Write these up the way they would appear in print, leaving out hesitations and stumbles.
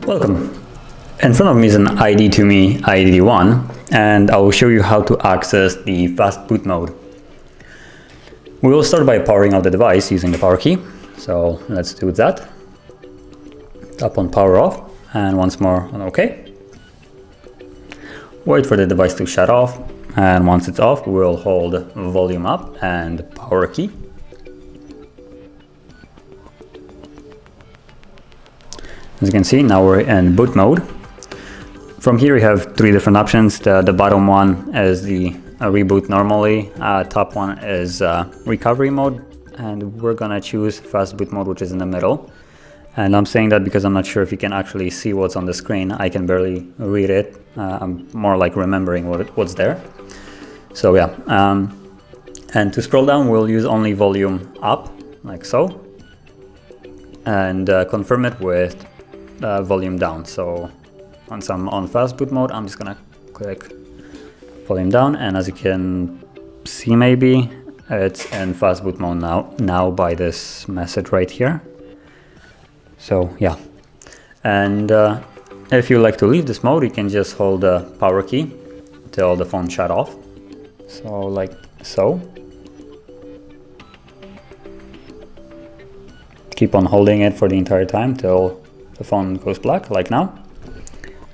Welcome. In front of me is an ID2ME ID1, and I will show you how to access the Fastboot Mode. We will start by powering out the device using the power key. So let's do that. Tap on power off and once more on OK. Wait for the device to shut off, and once it's off, we'll hold volume up and power key. As you can see, now we're in boot mode. From here we have three different options. The bottom one is the reboot normally, top one is recovery mode, and we're gonna choose Fastboot mode, which is in the middle. And I'm saying that because I'm not sure if you can actually see what's on the screen. I can barely read it. I'm more like remembering what's there. So yeah, and to scroll down, we'll use only volume up, like so, and confirm it with volume down. So once I'm on Fastboot mode, I'm just gonna click volume down, and as you can see, maybe it's in Fastboot mode now by this message right here. So yeah, and if you like to leave this mode, you can just hold the power key till the phone shut off. So like so. Keep on holding it for the entire time till the phone goes black, like now.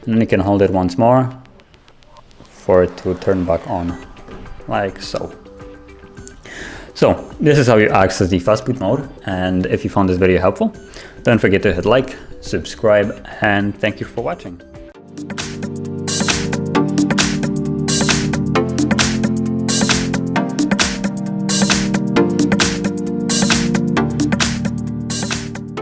And then you can hold it once more for it to turn back on, like so. So this is how you access the Fastboot mode, and if you found this video helpful, don't forget to hit like, subscribe, and thank you for watching.